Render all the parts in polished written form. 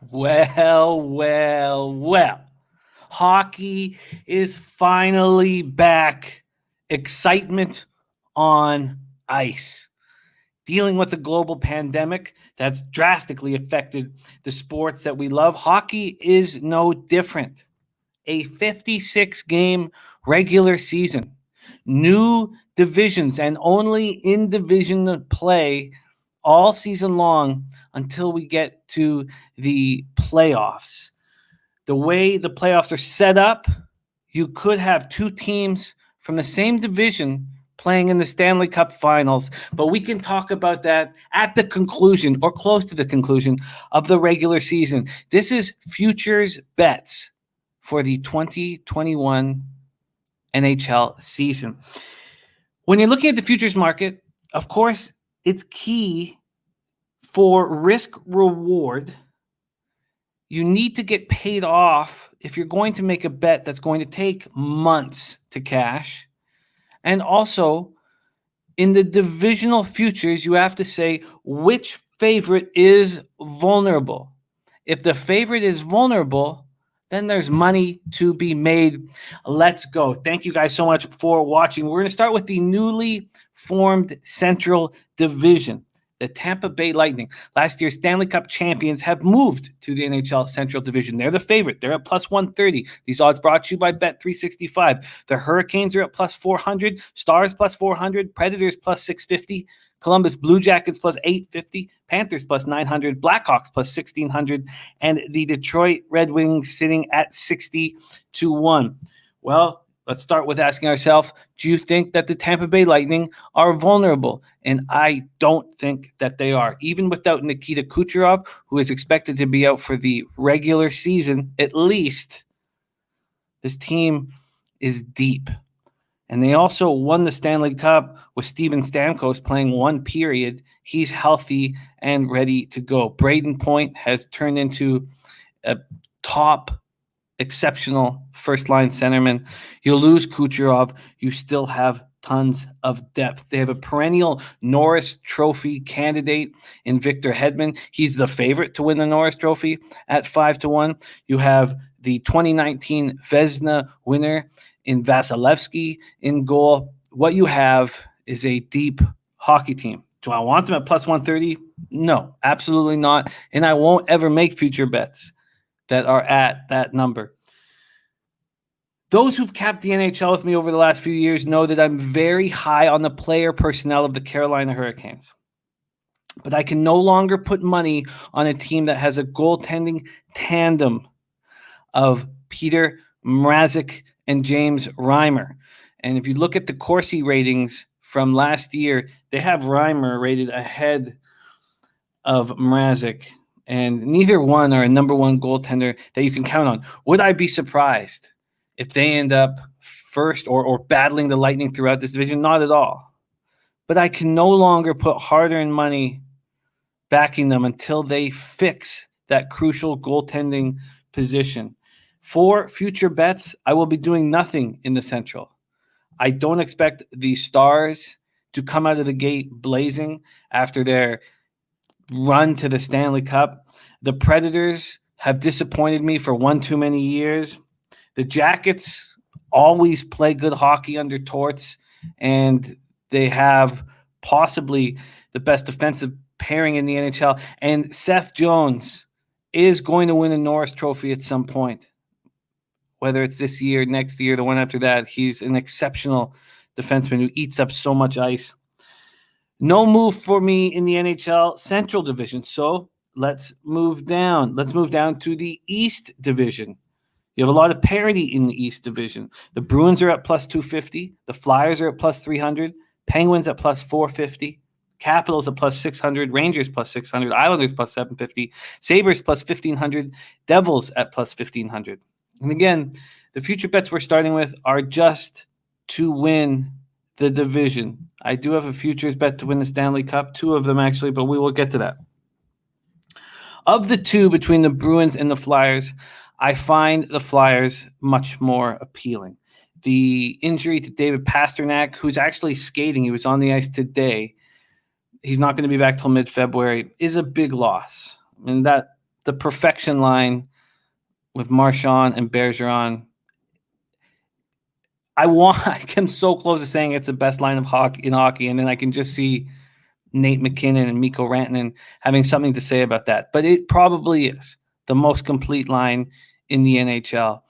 Well, well, well. Hockey is finally back. Excitement on ice. Dealing with the global pandemic that's drastically affected the sports that we love, hockey is no different. A 56 game regular season, new divisions, and only in division play all season long until we get to the playoffs. The way the playoffs are set up, you could have two teams from the same division playing in the Stanley Cup finals, but we can talk about that at the conclusion or close to the conclusion of the regular season. This is futures bets for the 2021 NHL season. When you're looking at the futures market, of course, it's key for risk reward. You need to get paid off if you're going to make a bet that's going to take months to cash. And also, in the divisional futures, you have to say which favorite is vulnerable. If the favorite is vulnerable, then there's money to be made. Let's go. Thank you guys so much for watching. We're going to start with the newly formed Central Division. The Tampa Bay Lightning, last year's Stanley Cup champions, have moved to the NHL Central Division. They're the favorite. They're at plus 130. These odds brought to you by Bet365. The Hurricanes are at plus 400. Stars plus 400. Predators plus 650. Columbus Blue Jackets plus 850. Panthers plus 900. Blackhawks plus 1600. And the Detroit Red Wings sitting at 60-1. Well, let's start with asking ourselves, do you think that the Tampa Bay Lightning are vulnerable? And I don't think that they are. Even without Nikita Kucherov, who is expected to be out for the regular season, at least, this team is deep. And they also won the Stanley Cup with Steven Stamkos playing one period. He's healthy and ready to go. Braden Point has turned into a top exceptional first-line centerman. You lose Kucherov, you still have tons of depth. They have a perennial Norris Trophy candidate in Victor Hedman. He's the favorite to win the Norris Trophy at 5-1. You have the 2019 Vezina winner in Vasilevsky in goal. What you have is a deep hockey team. Do I want them at plus 130? No, absolutely not. And I won't ever make future bets that are at that number. Those who've capped the NHL with me over the last few years know that I'm very high on the player personnel of the Carolina Hurricanes. But I can no longer put money on a team that has a goaltending tandem of Peter Mrazek and James Reimer. And if you look at the Corsi ratings from last year, they have Reimer rated ahead of Mrazek. And neither one are a number one goaltender that you can count on. Would I be surprised if they end up first or battling the Lightning throughout this division? Not at all. But I can no longer put hard-earned money backing them until they fix that crucial goaltending position. For future bets, I will be doing nothing in the Central. I don't expect the Stars to come out of the gate blazing after their run to the Stanley Cup. The Predators have disappointed me for one too many years. The Jackets always play good hockey under Torts, and they have possibly the best defensive pairing in the NHL. And Seth Jones is going to win a Norris Trophy at some point. Whether it's this year, next year, the one after that, he's an exceptional defenseman who eats up so much ice. No move for me in the NHL Central Division. So let's move down. Let's move down to the East Division. You have a lot of parity in the East Division. The Bruins are at plus 250. The Flyers are at plus 300. Penguins at plus 450. Capitals at plus 600. Rangers plus 600. Islanders plus 750. Sabres plus 1,500. Devils at plus 1,500. And again, the future bets we're starting with are just to win the division. I do have a futures bet to win the Stanley Cup, two of them actually, but we will get to that. Of the two between the Bruins and the Flyers, I find the Flyers much more appealing. The injury to David Pastrnak, who's actually skating, he was on the ice today, he's not going to be back till mid-February, is a big loss. And that the perfection line with Marchand and Bergeron. I'm so close to saying it's the best line of hockey in hockey, and then I can just see Nate McKinnon and Mikko Rantanen having something to say about that. But it probably is the most complete line in the NHL.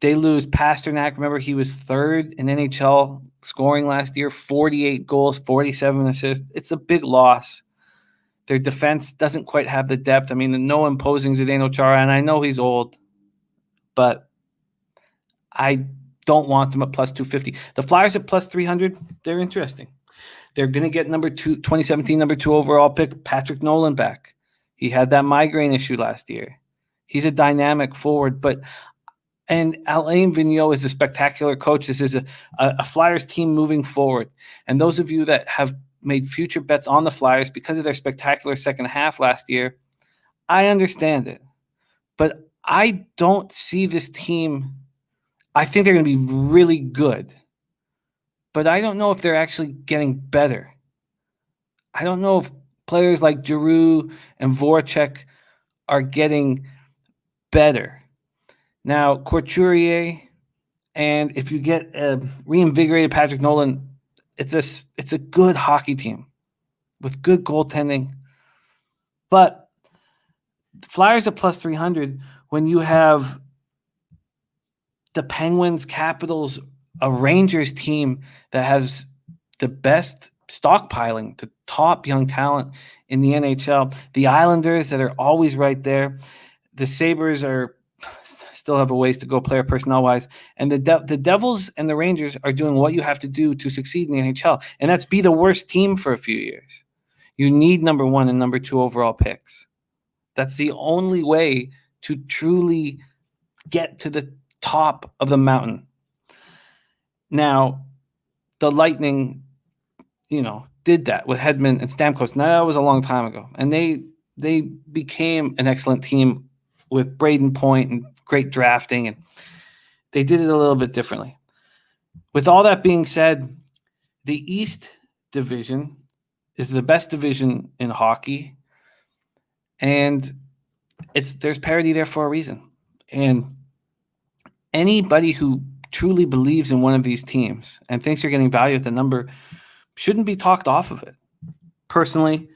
They lose Pasternak. Remember, he was third in NHL scoring last year, 48 goals, 47 assists. It's a big loss. Their defense doesn't quite have the depth. I mean, no imposing Zdeno Chara, and I know he's old, but I don't want them at plus 250. The Flyers at plus 300, they're interesting. They're going to get 2017 number 2 overall pick, Patrick Nolan, back. He had that migraine issue last year. He's a dynamic forward, and Alain Vigneault is a spectacular coach. This is a Flyers team moving forward. And those of you that have made future bets on the Flyers because of their spectacular second half last year, I understand it. But I don't see this team. I think they're going to be really good. But I don't know if they're actually getting better. I don't know if players like Giroux and Voracek are getting better. Now, Couturier, and if you get a reinvigorated Patrick Nolan, it's a good hockey team with good goaltending. But the Flyers at plus 300, when you have the Penguins, Capitals, a Rangers team that has the best stockpiling, the top young talent in the NHL, the Islanders that are always right there, the Sabres still have a ways to go player personnel-wise, and the Devils and the Rangers are doing what you have to do to succeed in the NHL, and that's be the worst team for a few years. You need number 1 and number 2 overall picks. That's the only way to truly get to the top of the mountain. Now, the Lightning, did that with Hedman and Stamkos. Now, that was a long time ago, and they became an excellent team with Braden Point and great drafting, and they did it a little bit differently. With all that being said, the East Division is the best division in hockey, and there's parity there for a reason. And anybody who truly believes in one of these teams and thinks you're getting value at the number shouldn't be talked off of it. Personally,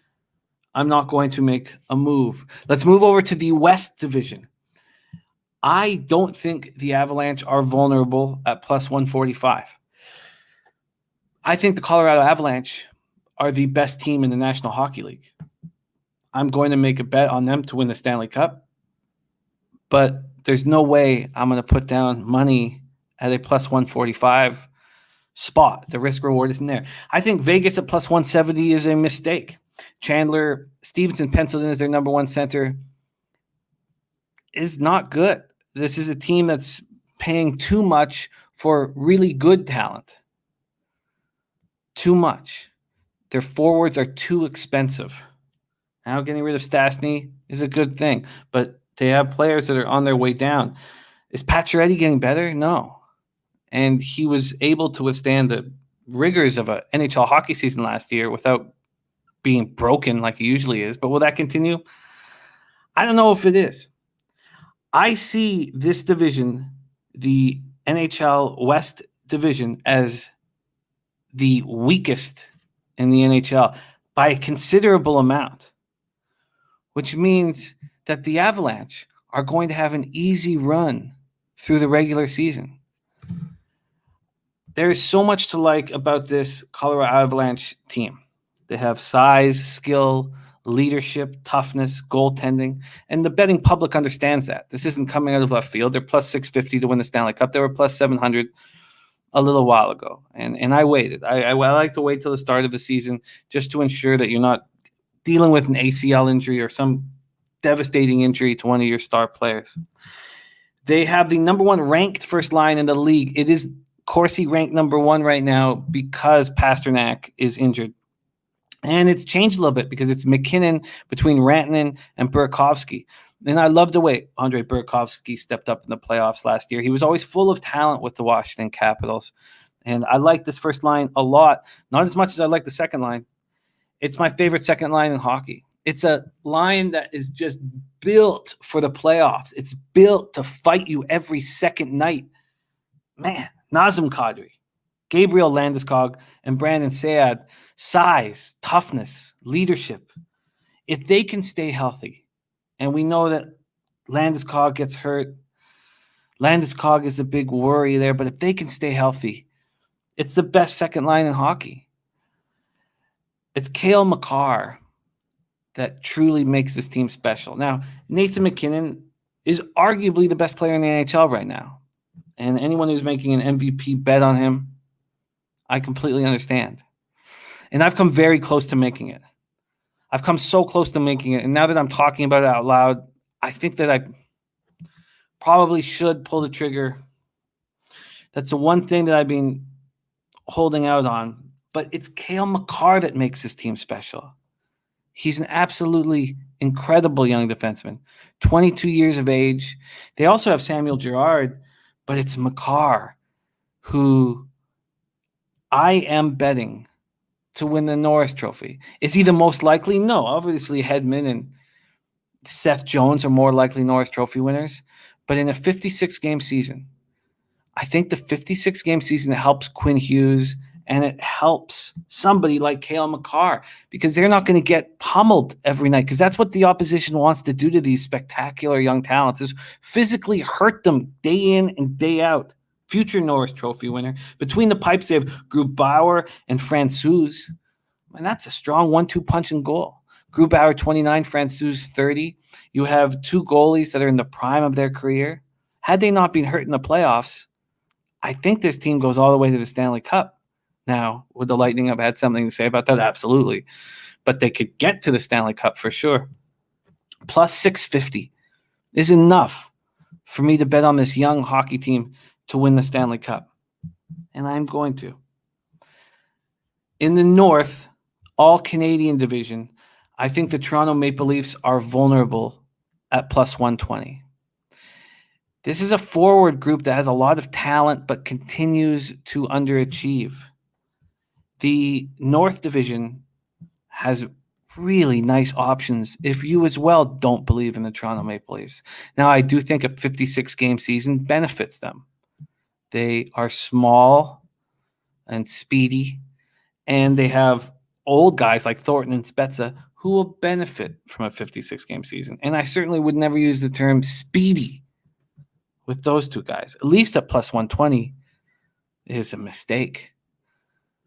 I'm not going to make a move. Let's move over to the West Division. I don't think the Avalanche are vulnerable at plus 145. I think the Colorado Avalanche are the best team in the National Hockey League. I'm going to make a bet on them to win the Stanley Cup, but there's no way I'm going to put down money at a plus 145 spot. The risk reward isn't there. I think Vegas at plus 170 is a mistake. Chandler Stevenson penciled in as their number 1 center is not good. This is a team that's paying too much for really good talent. Too much. Their forwards are too expensive. Now getting rid of Stastny is a good thing, but they have players that are on their way down. Is Pacioretty getting better? No. And he was able to withstand the rigors of an NHL hockey season last year without being broken like he usually is. But will that continue? I don't know if it is. I see this division, the NHL West Division, as the weakest in the NHL by a considerable amount, which means that the Avalanche are going to have an easy run through the regular season. There is so much to like about this Colorado Avalanche team. They have size, skill, leadership, toughness, goaltending, and the betting public understands that. This isn't coming out of left field. They're plus 650 to win the Stanley Cup. They were plus 700 a little while ago, and I waited. I like to wait till the start of the season just to ensure that you're not dealing with an ACL injury or some devastating injury to one of your star players. They have the number 1 ranked first line in the league. It is Corsi ranked number 1 right now because Pasternak is injured. And it's changed a little bit because it's McKinnon between Rantanen and Burakovsky. And I love the way Andre Burakovsky stepped up in the playoffs last year. He was always full of talent with the Washington Capitals. And I like this first line a lot, not as much as I like the second line. It's my favorite second line in hockey. It's a line that is just built for the playoffs. It's built to fight you every second night. Man, Nazem Kadri, Gabriel Landeskog, and Brandon Saad, size, toughness, leadership. If they can stay healthy, and we know that Landeskog gets hurt, Landeskog is a big worry there, but if they can stay healthy, it's the best second line in hockey. It's Cale Makar that truly makes this team special. Now, Nathan MacKinnon is arguably the best player in the NHL right now. And anyone who's making an MVP bet on him, I completely understand. And I've come very close to making it. I've come so close to making it. And now that I'm talking about it out loud, I think that I probably should pull the trigger. That's the one thing that I've been holding out on. But it's Cale Makar that makes this team special. He's an absolutely incredible young defenseman, 22 years of age. They also have Samuel Girard, but it's Makar who I am betting to win the Norris Trophy. Is he the most likely? No. Obviously, Hedman and Seth Jones are more likely Norris Trophy winners. But in a 56-game season, I think the 56-game season helps Quinn Hughes and it helps somebody like Cale Makar because they're not going to get pummeled every night because that's what the opposition wants to do to these spectacular young talents is physically hurt them day in and day out. Future Norris Trophy winner. Between the pipes, they have Grubauer and Francouz. And that's a strong 1-2 punch and goal. Grubauer, 29, Francouz, 30. You have two goalies that are in the prime of their career. Had they not been hurt in the playoffs, I think this team goes all the way to the Stanley Cup. Now, would the Lightning have had something to say about that? Absolutely. But they could get to the Stanley Cup for sure. Plus 650 is enough for me to bet on this young hockey team to win the Stanley Cup. And I'm going to. In the North, all Canadian division, I think the Toronto Maple Leafs are vulnerable at plus 120. This is a forward group that has a lot of talent but continues to underachieve. The North Division has really nice options if you as well don't believe in the Toronto Maple Leafs. Now, I do think a 56-game season benefits them. They are small and speedy, and they have old guys like Thornton and Spezza who will benefit from a 56-game season. And I certainly would never use the term speedy with those two guys. Leafs at plus 120 is a mistake.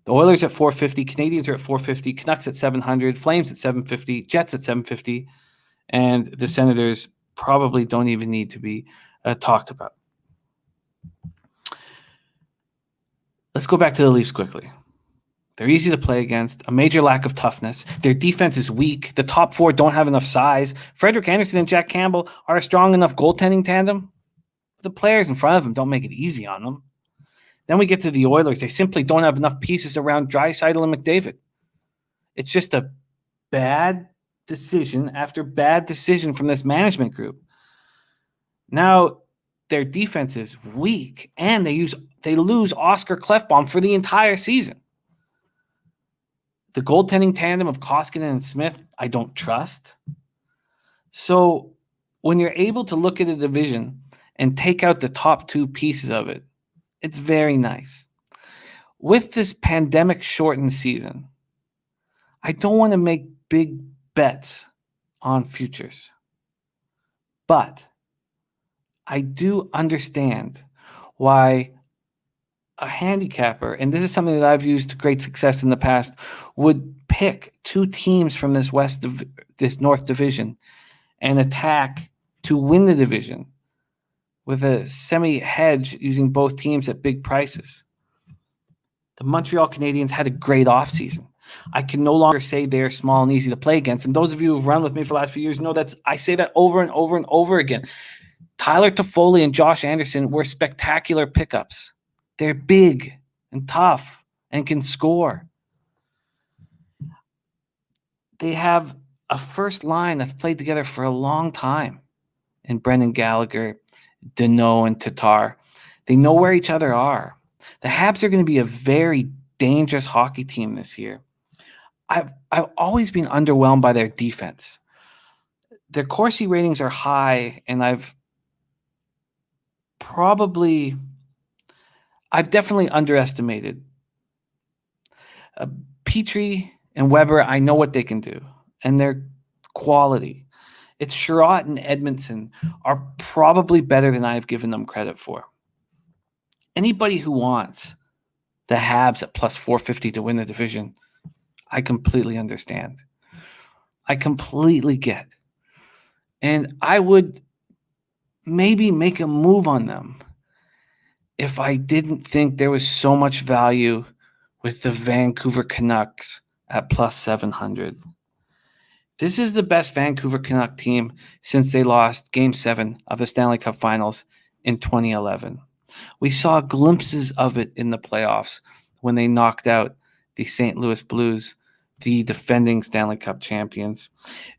The Oilers at 450, Canadians are at 450, Canucks at 700, Flames at 750, Jets at 750, and the Senators probably don't even need to be talked about. Let's go back to the Leafs quickly. They're easy to play against, a major lack of toughness. Their defense is weak. The top four don't have enough size. Frederik Andersen and Jack Campbell are a strong enough goaltending tandem. The players in front of them don't make it easy on them. Then we get to the Oilers. They simply don't have enough pieces around Draisaitl and McDavid. It's just a bad decision after bad decision from this management group. Now, their defense is weak, and they lose Oscar Klefbom for the entire season. The goaltending tandem of Koskinen and Smith, I don't trust. So when you're able to look at a division and take out the top two pieces of it, it's very nice. With this pandemic-shortened season, I don't want to make big bets on futures. But I do understand why a handicapper, and this is something that I've used to great success in the past, would pick two teams from this North Division and attack to win the division with a semi-hedge using both teams at big prices. The Montreal Canadiens had a great offseason. I can no longer say they're small and easy to play against. And those of you who've run with me for the last few years know that I say that over and over and over again. Tyler Toffoli and Josh Anderson were spectacular pickups. They're big and tough and can score. They have a first line that's played together for a long time in Brendan Gallagher, Deneau, and Tatar. They know where each other are. The Habs are going to be a very dangerous hockey team this year. I've always been underwhelmed by their defense. Their Corsi ratings are high, and I've definitely underestimated Petrie and Weber. I know what they can do, and their quality. It's Sherratt and Edmondson are probably better than I've given them credit for. Anybody who wants the Habs at plus 450 to win the division, I completely understand. I completely get. And I would maybe make a move on them if I didn't think there was so much value with the Vancouver Canucks at plus 700. This is the best Vancouver Canuck team since they lost Game 7 of the Stanley Cup Finals in 2011. We saw glimpses of it in the playoffs when they knocked out the St. Louis Blues, the defending Stanley Cup champions.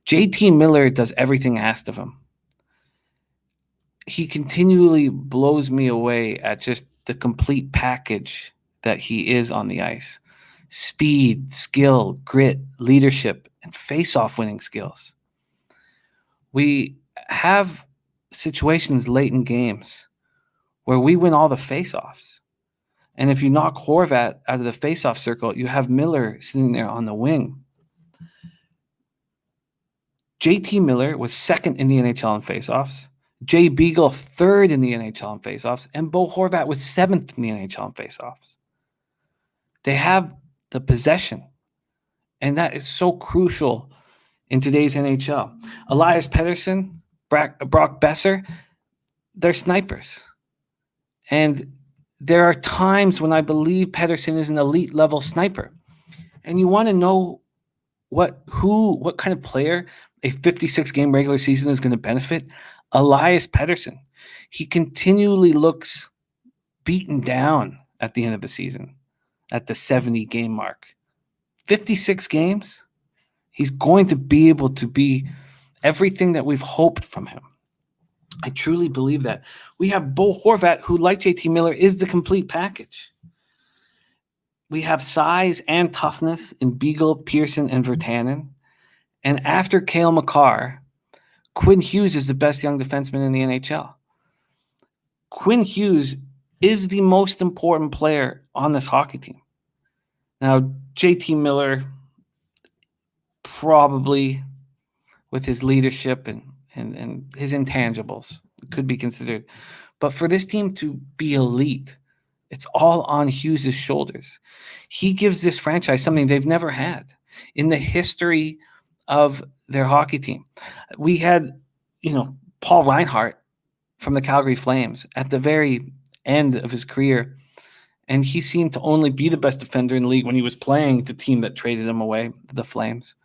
JT Miller does everything asked of him. He continually blows me away at just the complete package that he is on the ice. Speed, skill, grit, leadership, and face-off winning skills. We have situations late in games where we win all the face-offs. And if you knock Horvat out of the face-off circle, you have Miller sitting there on the wing. JT Miller was second in the NHL in face-offs. Jay Beagle third in the NHL in face-offs. And Bo Horvat was seventh in the NHL in face-offs. They have the possession. And that is so crucial in today's NHL. Elias Pettersson, Brock Besser, they're snipers. And there are times when I believe Pettersson is an elite level sniper. And you want to know what kind of player a 56 game regular season is going to benefit? Elias Pettersson. He continually looks beaten down at the end of the season, at the 70 game mark. 56 games, he's going to be able to be everything that we've hoped from him. I truly believe that. We have Bo Horvat, who, like JT Miller, is the complete package. We have size and toughness in Beagle, Pearson, and Virtanen. And after Cale Makar, Quinn Hughes is the best young defenseman in the NHL. Quinn Hughes is the most important player on this hockey team. Now, JT Miller, probably with his leadership and his intangibles, could be considered. But for this team to be elite, it's all on Hughes' shoulders. He gives this franchise something they've never had in the history of their hockey team. We had, Paul Reinhart from the Calgary Flames at the very end of his career, and he seemed to only be the best defender in the league when he was playing the team that traded him away, the Flames.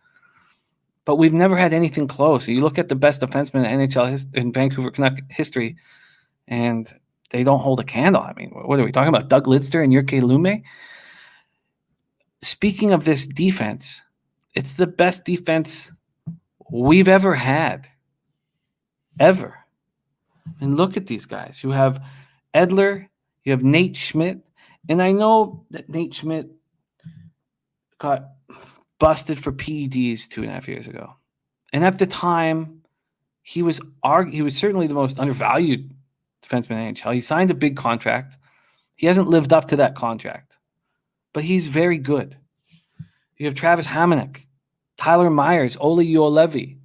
But we've never had anything close. You look at the best defensemen in NHL in Vancouver Canuck history, and they don't hold a candle. I mean, what are we talking about? Doug Lidster and Jyrki Lumme? Speaking of this defense, it's the best defense we've ever had. Ever. And look at these guys. You have Edler, you have Nate Schmidt, and I know that Nate Schmidt got busted for PEDs 2.5 years ago. And at the time, he was certainly the most undervalued defenseman in the NHL. He signed a big contract. He hasn't lived up to that contract, but he's very good. You have Travis Hamonic, Tyler Myers, Ole Juolevi.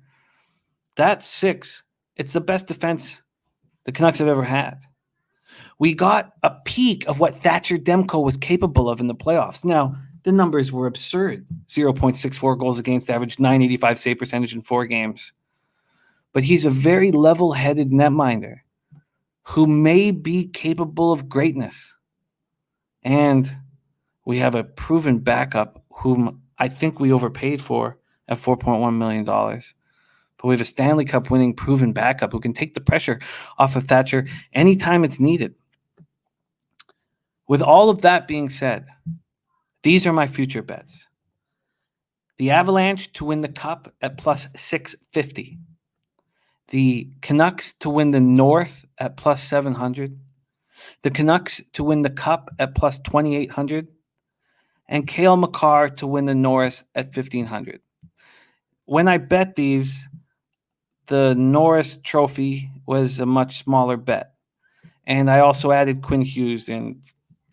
That's six. It's the best defense the Canucks have ever had. We got a peek of what Thatcher Demko was capable of in the playoffs. Now, the numbers were absurd. 0.64 goals against average, .985 save percentage in 4 games. But he's a very level-headed netminder who may be capable of greatness. And we have a proven backup whom I think we overpaid for at $4.1 million. But we have a Stanley Cup winning proven backup who can take the pressure off of Thatcher anytime it's needed. With all of that being said, these are my future bets. The Avalanche to win the Cup at plus 650. The Canucks to win the North at plus 700. The Canucks to win the Cup at plus 2,800. and Cale Makar to win the Norris at 1,500. When I bet these, the Norris Trophy was a much smaller bet. And I also added Quinn Hughes in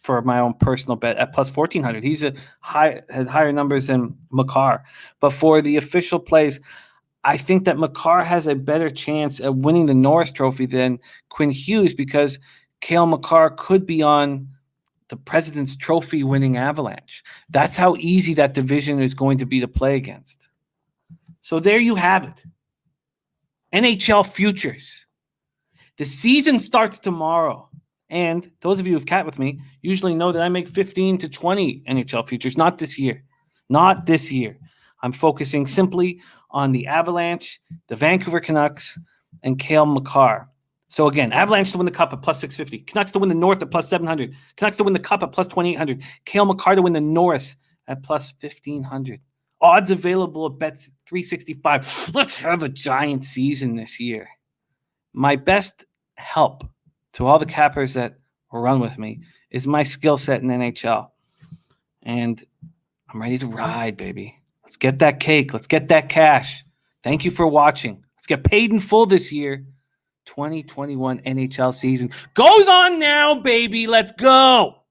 for my own personal bet at plus 1,400. He's had higher numbers than Makar. But for the official plays, I think that Makar has a better chance of winning the Norris Trophy than Quinn Hughes because Cale Makar could be on the President's Trophy winning Avalanche. That's how easy that division is going to be to play against. So there you have it. NHL futures. The season starts tomorrow. And those of you who've cat with me usually know that I make 15 to 20 NHL futures. Not this year. Not this year. I'm focusing simply on the Avalanche, the Vancouver Canucks, and Cale Makar. So again, Avalanche to win the Cup at plus 650. Canucks to win the North at plus 700. Canucks to win the Cup at plus 2,800. Cale Makar to win the Norris at plus 1,500. Odds available at bets 365. Let's have a giant season this year. My best help to all the cappers that run with me is my skill set in NHL. And I'm ready to ride, baby. Let's get that cake. Let's get that cash. Thank you for watching. Let's get paid in full this year. 2021 NHL season goes on now, baby. Let's go.